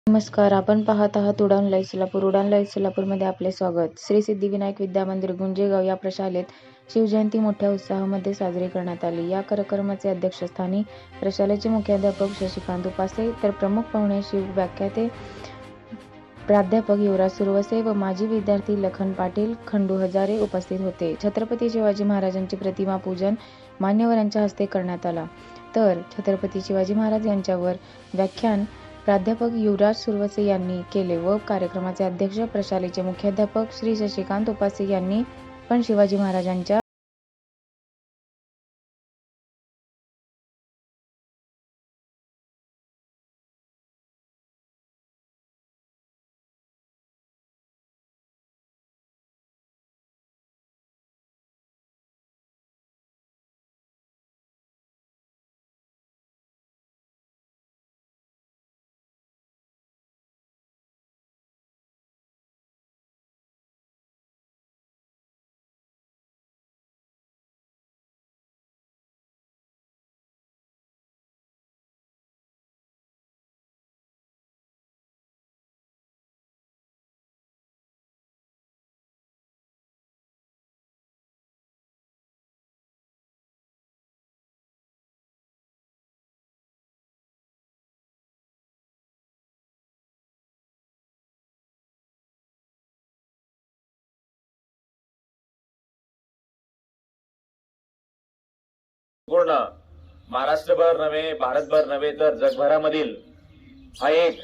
नमस्कार, आपण पाहत आहात उडान लाईव्ह सोलापूर. उडान लाईव्ह सोलापूरमध्ये आपले स्वागत. श्री सिद्धिविनायक विद्या मंदिर गुंजेगाव या प्रशालेत शिवजयंती मोठ्या उत्साहामध्ये साजरी करण्यात आली. या कार्यक्रमाचे अध्यक्षस्थानी प्रशालेचे मुख्याध्यापक शशिकांत उपासे तर प्रमुख पाहुणे शिवव्याख्याते प्राध्यापक युवराज सुरवसे व माजी विद्यार्थी लखन पाटील, खंडू हजारे उपस्थित होते. छत्रपती शिवाजी महाराजांची प्रतिमा पूजन मान्यवरांच्या हस्ते करण्यात आला. तर छत्रपती शिवाजी महाराज यांच्यावर व्याख्यान प्राध्यापक युवराज सुरवसे यांनी केले व कार्यक्रमाचे अध्यक्ष प्रशालेचे मुख्याध्यापक श्री शशिकांत उपासे यांनी पण शिवाजी महाराजांच्या पूर्ण महाराष्ट्रभर नव्हे, भारतभर नव्हे तर जगभरामधील हा एक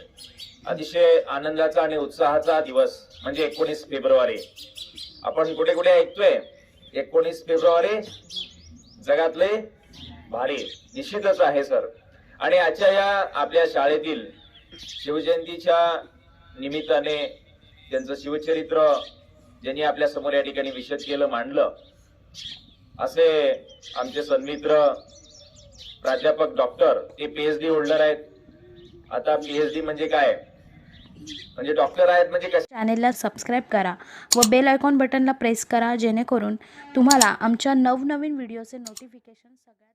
अतिशय आनंदाचा आणि उत्साहाचा दिवस म्हणजे 19 फेब्रुवारी. आपण कुठे कुठे ऐकतोय 19 फेब्रुवारी जगातले भारी निश्चितच आहे सर. आणि आजच्या या आपल्या शाळेतील शिवजयंतीच्या निमित्ताने त्यांचं शिवचरित्र ज्यांनी आपल्या समोर या ठिकाणी विशद केलं, मांडलं, असे आमचे सन्मित्र प्राध्यापक डॉक्टर ते पीएचडी होल्डर आहेत. आता पीएचडी म्हणजे काय, म्हणजे डॉक्टर आहेत म्हणजे कसे. चॅनेलला सबस्क्राईब करा व बेल आयकॉन बटनला प्रेस करा जेणेकरून तुम्हाला आमच्या नवनवीन व्हिडिओचे नोटिफिकेशन सगळ्यात